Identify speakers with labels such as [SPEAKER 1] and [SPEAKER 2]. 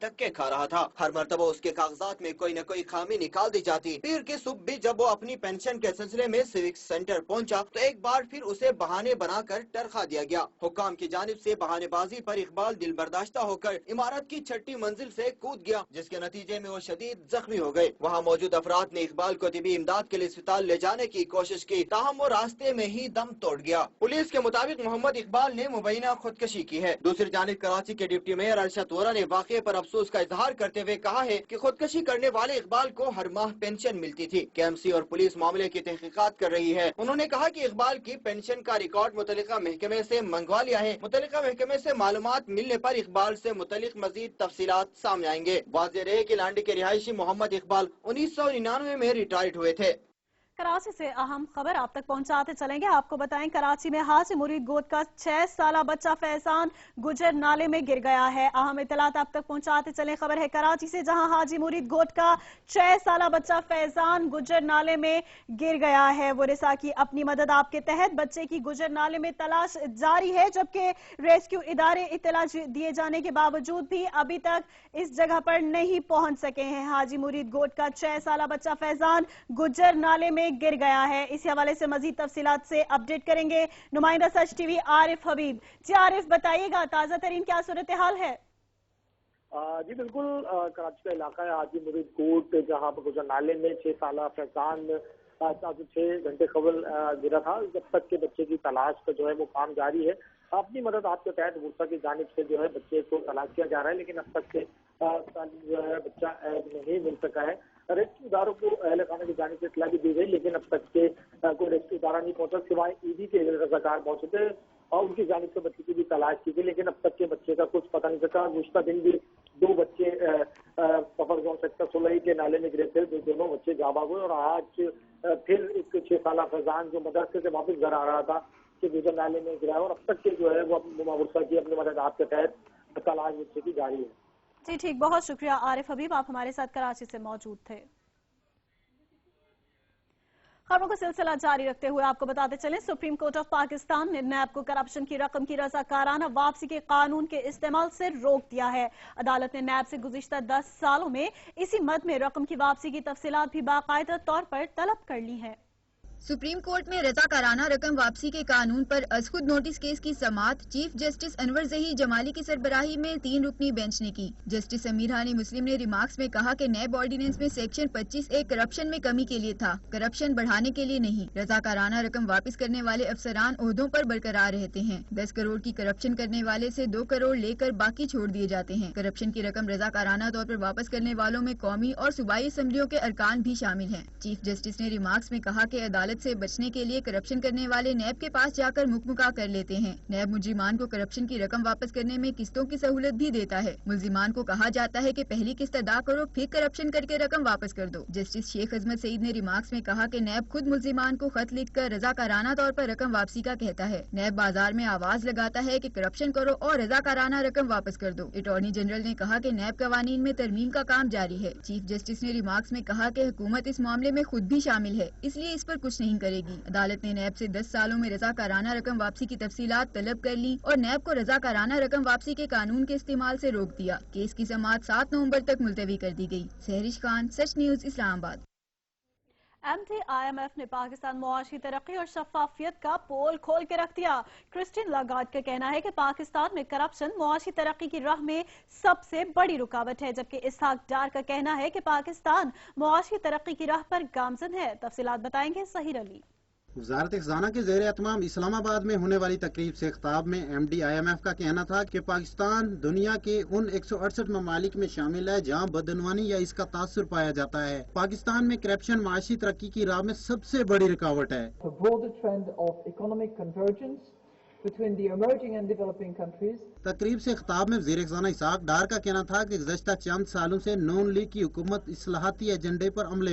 [SPEAKER 1] धक्के खा रहा था। हर मर्तबा उसके कागजात में कोई न कोई खामी निकाल दी जाती। पीर की सुबह भी जब वो अपनी पेंशन के सिलसिले में सिविक सेंटर पहुंचा तो एक बार फिर उसे बहाने बनाकर टरखा दिया गया। हुक्काम की जानिब से बहानेबाजी पर इकबाल दिल बर्दाश्ता होकर इमारत की 6ठी मंजिल से कूद गया, जिसके नतीजे में वो शदीद जख्मी हो गए। वहाँ मौजूद अफराद ने इकबाल को तिबी इमदाद के लिए अस्पताल ले जाने की कोशिश की, ताहम वो रास्ते में ही दम तोड़ गया। पुलिस के मुताबिक मोहम्मद इकबाल ने मुबैना खुदकशी की है। दूसरी जानिब कराची के डिप्टी मेयर अरशद वोरा ने वाक़े पर अफसोस का इजहार करते हुए कहा है कि खुदकशी करने वाले इकबाल को हर माह पेंशन मिलती थी। केएमसी और पुलिस मामले की तहकीकात कर रही है। उन्होंने कहा कि इकबाल की पेंशन का रिकॉर्ड मुतल्लिका महकमे से मंगवा लिया है। मुतल्लिका महकमे से मालूमात मिलने पर इकबाल से मुतल्लिक मजीद तफसीलात सामने आएंगे। वाज़ेह रहे कि लांडी के रिहायशी मोहम्मद इकबाल 1999 में रिटायर्ड हुए थे।
[SPEAKER 2] कराची से अहम खबर आप तक पहुंचाते चलेंगे। आपको बताएं, कराची में हाजी मुरीद गोद का 6 साला बच्चा फैजान गुजर नाले में गिर गया है। अहम इतलात आप तक पहुंचाते चलें। खबर है कराची से, जहां हाजी मुरीद गोद का 6 साला बच्चा फैजान गुजर नाले में गिर गया है। वो रिसा की अपनी मदद आपके तहत बच्चे की गुजर नाले में तलाश जारी है, जबकि रेस्क्यू इदारे इतला दिए जाने के बावजूद भी अभी तक इस जगह पर नहीं पहुंच सके हैं। हाजी मुरीद गोद का 6 साला बच्चा फैजान गुजर नाले में गिर गया है। इस हवाले से मजीद तफसीलात से अपडेट करेंगे नुमाइंदा सच टीवी आरिफ हबीब। जी आरिफ, बताइएगा ताजा तरीन क्या सूरत हाल है?
[SPEAKER 3] जी बिल्कुल, कराची का इलाका है हाजी मुरीद कोट, जहाँ पर गुजर नाले में 6 साला फैजान 6 घंटे कबल गिरा था। जब तक के बच्चे की तलाश का जो है वो काम जारी है। अपनी मदद आपके तहत बुरसा की जानिब से जो है बच्चे को तलाश किया जा रहा है, लेकिन अब तक के जो है बच्चा नहीं मिल सका है। रेस्क्यू इदारों को अहल खाना की जानिब से इतला भी दी गई, लेकिन अब तक के कोई रेस्क्यू इदारा नहीं पहुंचा, सिवाय ईडी के रज़ाकार पहुंचे थे और उनकी जानिब से बच्चे की भी तलाश की गई, लेकिन अब तक के बच्चे का कुछ पता नहीं चला। गुज़श्ता दिन भी 2 बच्चे सफर जोन सेक्टर 16 के नाले में गिरे थे, जो दोनों बच्चे जाबाज हुए। और आज फिर एक 6 साला फैजान जो मदरसे से वापस घर आ रहा था कि गुजर नाले में गिरा, और अब तक के जो है वो मुर्सा की अपनी मदद आपके तहत तलाश बच्चे की जारी है।
[SPEAKER 2] जी ठीक, बहुत शुक्रिया आरिफ हबीब, आप हमारे साथ कराची से मौजूद थे। खबरों का सिलसिला जारी रखते हुए आपको बताते चलें, सुप्रीम कोर्ट ऑफ पाकिस्तान ने नैब को करप्शन की रकम की रज़ाकाराना वापसी के कानून के इस्तेमाल से रोक दिया है। अदालत ने नैब से गुज़िश्ता 10 सालों में इसी मद में रकम की वापसी की तफसीलात भी बाकायदा तौर पर तलब कर ली है।
[SPEAKER 4] सुप्रीम कोर्ट में रज़ाकाराना रकम वापसी के कानून पर अज़खुद नोटिस केस की समाअत चीफ जस्टिस अनवर ज़ही जमाली की सरबराही में 3 रुकनी बेंच ने की। जस्टिस समीर हानी मुस्लिम ने रिमार्क्स में कहा कि नैब ऑर्डिनेंस में सेक्शन 25A करप्शन में कमी के लिए था, करप्शन बढ़ाने के लिए नहीं। रज़ाकाराना रकम वापस करने वाले अफसरान ओहदों पर बरकरार रहते हैं। 10 करोड़ की करप्शन करने वाले से 2 करोड़ लेकर बाकी छोड़ दिए जाते हैं। करप्शन की रकम रज़ाकाराना तौर पर वापस करने वालों में कौमी और सूबाई असम्बलियों के अरकान भी शामिल हैं। चीफ जस्टिस ने रिमार्क्स में कहा कि अदालत से बचने के लिए करप्शन करने वाले नैब के पास जाकर मुकमुका कर लेते हैं। नैब मुजरिमान को करप्शन की रकम वापस करने में किस्तों की सहूलत भी देता है। मुलजिमान को कहा जाता है कि पहली किस्त अदा करो, फिर करप्शन करके रकम वापस कर दो। जस्टिस शेख अजमत सईद ने रिमार्क्स में कहा कि नैब खुद मुलजिमान को खत लिख कर रज़ाकाराना तौर पर रकम वापसी का कहता है। नैब बाजार में आवाज लगाता है कि करप्शन करो और रज़ाकाराना रकम वापस कर दो। अटॉर्नी जनरल ने कहा कि नैब कवानीन में तरमीम का काम जारी है। चीफ जस्टिस ने रिमार्क्स में कहा कि हुकूमत इस मामले में खुद भी शामिल है, इसलिए इस पर कुछ नहीं करेगी। अदालत ने नैब से 10 सालों में रज़ाकाराना रकम वापसी की तफसीलात तलब कर ली और नैब को रज़ाकाराना रकम वापसी के कानून के इस्तेमाल से रोक दिया। केस की समाअत 7 नवंबर तक मुलतवी कर दी गई। सहरिश खान, सच न्यूज, इस्लामाबाद।
[SPEAKER 2] MD IMF ने पाकिस्तान मुआशी तरक्की और शफाफियत का पोल खोल के रख दिया। क्रिस्टीन लागार्ड का कहना है कि पाकिस्तान में करप्शन मुआशी तरक्की की राह में सबसे बड़ी रुकावट है, जबकि इसहाक डार का कहना है कि पाकिस्तान मुआशी तरक्की की राह पर गामजन है। तफसीलात बताएंगे सहीर अली।
[SPEAKER 5] वज़ारत ख़ज़ाना के ज़ेर एहतमाम इस्लामाबाद में होने वाली तकरीब से खिताब में MD IMF का कहना था कि पाकिस्तान दुनिया के उन 168 ममालिक में शामिल है जहाँ बदनवानी या इसका तासुर पाया जाता है। पाकिस्तान में करप्शन माशी तरक्की की राह में सबसे बड़ी रुकावट है। तकरीब से खिताब में वज़ीर ख़ज़ाना इसहाक डार का कहना था कि गुज़श्ता चंद सालों से नून लीग की हुकूमत इस्लाहाती एजेंडे पर अमले